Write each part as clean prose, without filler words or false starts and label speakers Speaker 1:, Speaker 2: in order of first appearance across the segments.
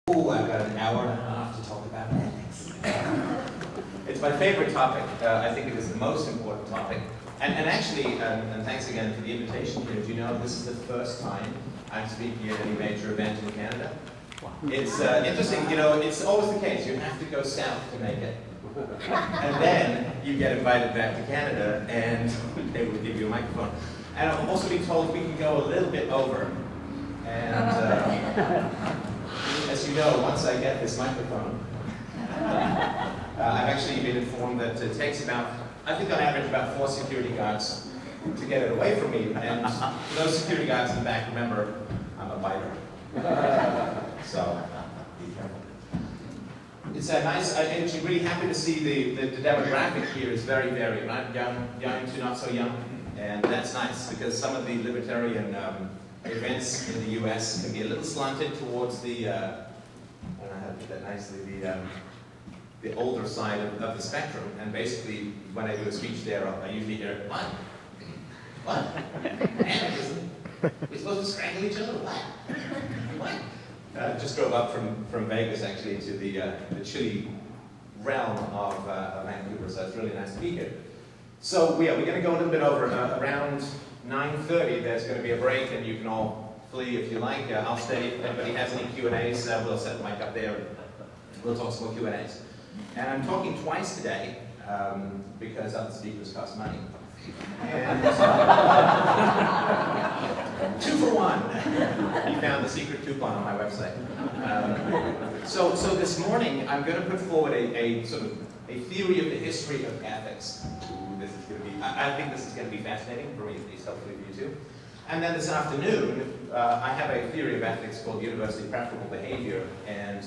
Speaker 1: Oh, I've got an hour and a half to talk about ethics. It's my favorite topic. I think it is the most important topic. And actually, and thanks again for the invitation here. Do you know this is the first time I'm speaking at any major event in Canada? It's interesting, you know, it's always the case. You have to go south to make it. And then you get invited back to Canada and they will give you a microphone. And I've also been told we can go a little bit over. And as you know, once I get this microphone, I've actually been informed that it takes about, I think on average, about 4 security guards to get it away from me. And those security guards in the back, remember, I'm a biter. So, be careful. It's nice, I'm actually really happy to see the demographic here is very varied, right? Young to not so young. And that's nice, because some of the libertarian events in the US can be a little slanted towards the, I don't know how to put that nicely, the older side of the spectrum. And basically, when I do a speech there, I usually hear, what? What? Anarchism? We're supposed to strangle each other? What? What? Just drove up from Vegas, actually, to the chilly realm of Vancouver, so it's really nice to be here. So, yeah, we're going to go a little bit over. Around 9:30, there's going to be a break, and you can all flee if you like. I'll stay. If anybody has any Q&As, we'll set the mic up there. We'll talk some more Q&As. And I'm talking twice today, because other speakers cost money. And 2 for 1. You found the secret coupon on my website. So this morning, I'm going to put forward a sort of a theory of the history of ethics. This is going to be, I think this is going to be fascinating for me, at least hopefully for you too. And then this afternoon, I have a theory of ethics called University Preferable Behavior, and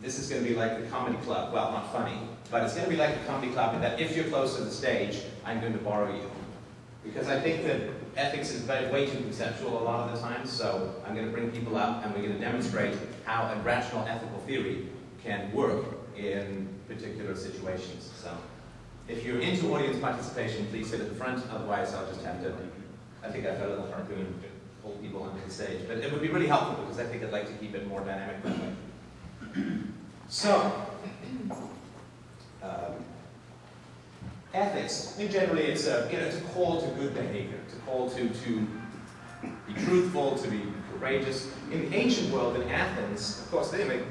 Speaker 1: this is going to be like the comedy club. Well, not funny, but it's going to be like the comedy club in that if you're close to the stage, I'm going to borrow you. Because I think that ethics is way too conceptual a lot of the time, so I'm going to bring people up and we're going to demonstrate how a rational ethical theory can work in particular situations. So, if you're into audience participation, please sit at the front, otherwise I'll just have to, I think I've got a little harpoon to pull people onto the stage. But it would be really helpful because I think I'd like to keep it more dynamic that way. So, ethics, I think generally it's a call to good behavior. It's a call to be truthful, to be courageous. In the ancient world, in Athens, of course, the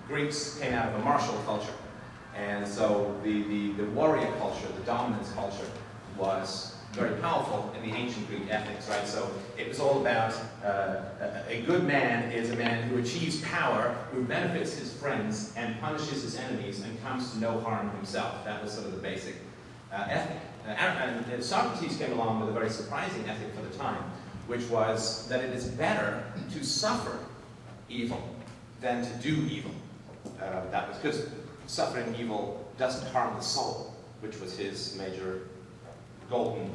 Speaker 1: Greeks came out of a martial culture. And so the warrior culture, the dominance culture, was very powerful in the ancient Greek ethics, right? So it was all about a good man is a man who achieves power, who benefits his friends, and punishes his enemies, and comes to no harm himself. That was sort of the basic ethic. And Socrates came along with a very surprising ethic for the time, which was that it is better to suffer evil than to do evil. That was because suffering evil doesn't harm the soul, which was his major golden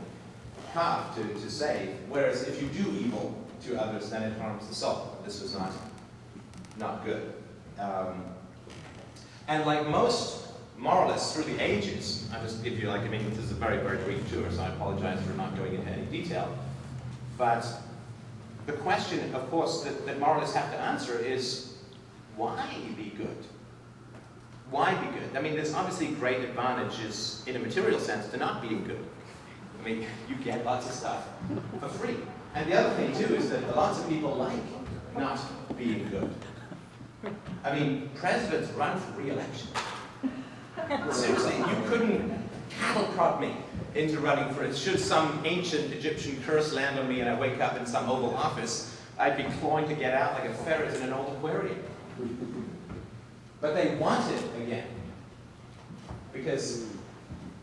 Speaker 1: path to say. Whereas if you do evil to others, then it harms the soul. This was not good. And like most moralists through the ages, I'll just give you this is a very, very brief tour, so I apologize for not going into any detail. But the question, of course, that moralists have to answer is, why be good? Why be good? I mean, there's obviously great advantages in a material sense to not being good. I mean, you get lots of stuff for free. And the other thing, too, is that lots of people like not being good. I mean, presidents run for re-election. Seriously, you couldn't cattle prod me into running for it. Should some ancient Egyptian curse land on me and I wake up in some Oval Office, I'd be clawing to get out like a ferret in an old aquarium. But they want it again. Because,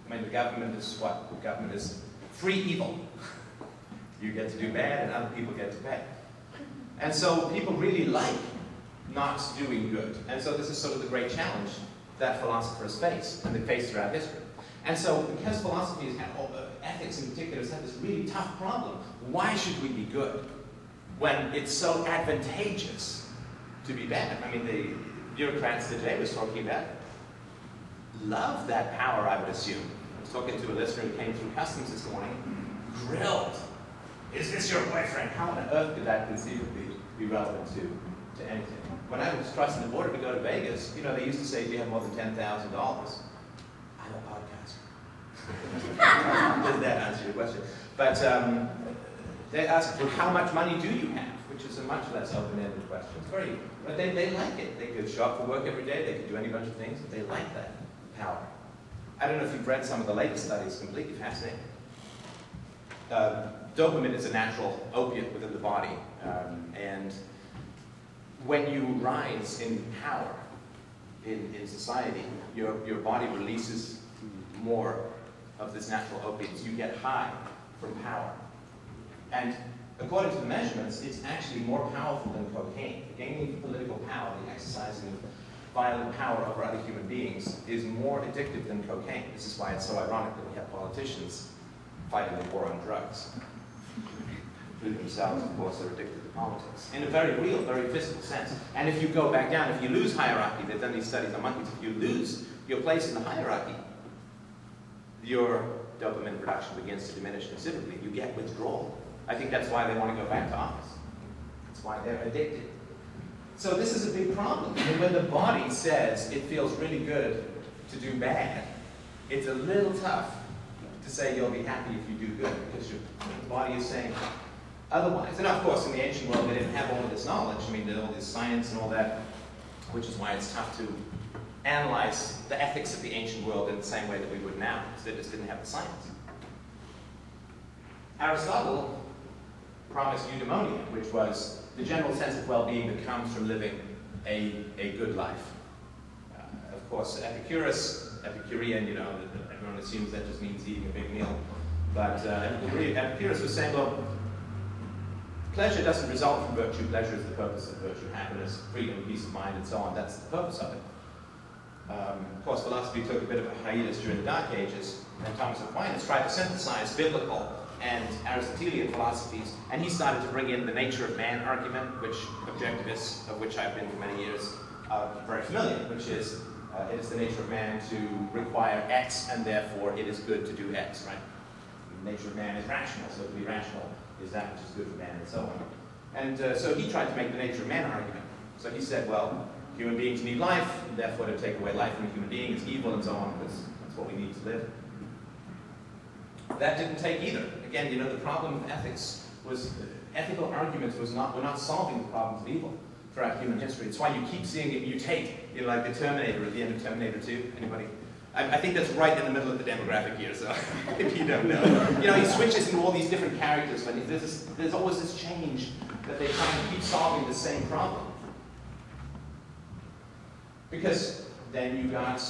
Speaker 1: I mean, the government is what? The government is free evil. You get to do bad and other people get to pay. And so people really like not doing good. And so this is sort of the great challenge that philosophers face, and they face throughout history. And so because philosophy has had, ethics in particular, has had this really tough problem, why should we be good when it's so advantageous to be bad? I mean, the bureaucrats today was talking about love that power, I would assume. I was talking to a listener who came through customs this morning, grilled. Is this your boyfriend? How on earth could that conceivably be relevant to to anything. When I was crossing the border to go to Vegas, you know, they used to say, do you have more than $10,000? I'm a podcaster. Does that answer your question? But they ask, well, how much money do you have? Which is a much less open-ended question. It's very, but they like it. They could show up for work every day. They could do any bunch of things. But they like that power. I don't know if you've read some of the latest studies. Completely fascinating. Dopamine is a natural opiate within the body, and when you rise in power in society, your body releases more of this natural opiate. You get high from power. And according to the measurements, it's actually more powerful than cocaine. Gaining political power, the exercising of violent power over other human beings, is more addictive than cocaine. This is why it's so ironic that we have politicians fighting the war on drugs, who themselves, of course, are addicted to politics, in a very real, very physical sense. And if you go back down, if you lose hierarchy, they've done these studies on monkeys, if you lose your place in the hierarchy, your dopamine production begins to diminish considerably. You get withdrawal. I think that's why they want to go back to office. That's why they're addicted. So this is a big problem. I mean, when the body says it feels really good to do bad, it's a little tough to say you'll be happy if you do good, because your body is saying otherwise. And of course, in the ancient world, they didn't have all of this knowledge. I mean, all this science and all that, which is why it's tough to analyze the ethics of the ancient world in the same way that we would now, because they just didn't have the science. Aristotle promised eudaimonia, which was the general sense of well-being that comes from living a good life. Of course, Epicurean, you know, everyone assumes that just means eating a big meal. But Epicurus was saying, well, pleasure doesn't result from virtue. Pleasure is the purpose of virtue. Happiness, freedom, peace of mind, and so on. That's the purpose of it. Of course, philosophy took a bit of a hiatus during the Dark Ages, and Thomas Aquinas tried to synthesize biblical and Aristotelian philosophies, and he started to bring in the nature of man argument, which objectivists, of which I've been for many years, are very familiar, which is it is the nature of man to require X, and therefore it is good to do X, right? The nature of man is rational, so to be rational is that which is good for man, and so on. And so he tried to make the nature of man argument. So he said, well, human beings need life, and therefore to take away life from a human being is evil, and so on, because that's what we need to live. That didn't take either. Again, you know, the problem of ethics was, ethical arguments were not solving the problems of evil throughout human history. It's why you keep seeing it mutate, you know, like the Terminator at the end of Terminator 2. Anybody? I think that's right in the middle of the demographic here, so if you don't know. You know, he switches into all these different characters, but there's always this change that they try and keep solving the same problem. Because then you got,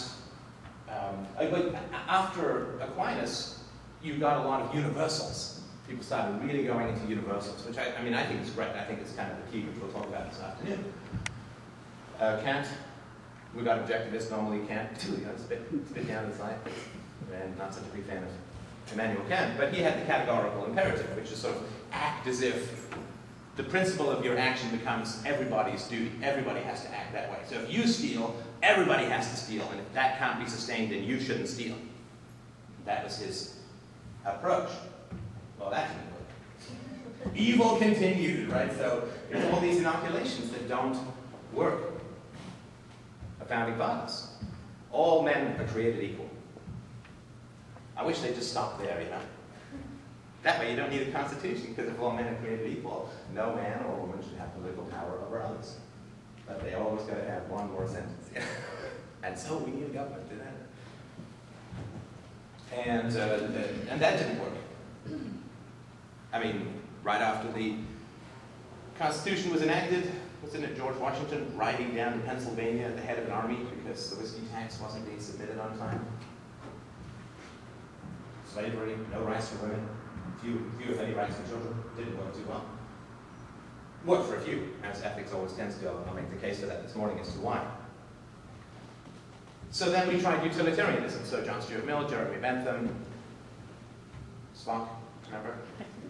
Speaker 1: after Aquinas, you got a lot of universals. People started really going into universals, which I mean, I think is great. I think it's kind of the key, which we'll talk about this afternoon. Kant, we got objectivists, normally Kant, you know, spit down the side, and not such a big fan of Immanuel Kant, but he had the categorical imperative, which is sort of act as if the principle of your action becomes everybody's duty. Everybody has to act that way. So if you steal, everybody has to steal, and if that can't be sustained, then you shouldn't steal. That was his approach. Well, that didn't work. Evil continued, right? So there's all these inoculations that don't work. The founding fathers. All men are created equal. I wish they'd just stop there, you know. That way you don't need a constitution, because if all men are created equal, no man or woman should have political power over others. But they always got to have one more sentence. Yeah. And so we need a government to do that. And that didn't work. I mean, right after the Constitution was enacted, wasn't it George Washington riding down to Pennsylvania at the head of an army because the whiskey tax wasn't being submitted on time? Slavery, no rights for women, few if any rights for children, didn't work too well. Worked for a few, as ethics always tends to go. I'll make the case for that this morning as to why. So then we tried utilitarianism. So John Stuart Mill, Jeremy Bentham, Spock, remember?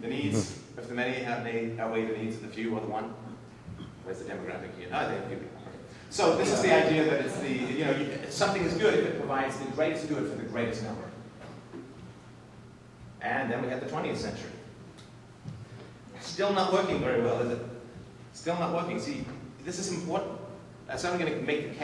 Speaker 1: The needs of the many outweigh the needs of the few, or the one. Where's the demographic here? Oh, they have few people. Okay. So this is the idea that it's the, you know, something is good if it provides the greatest good for the greatest number. And then we had the 20th century. Still not working very well, is it? Still not working. See, this is important. So I'm going to make the case.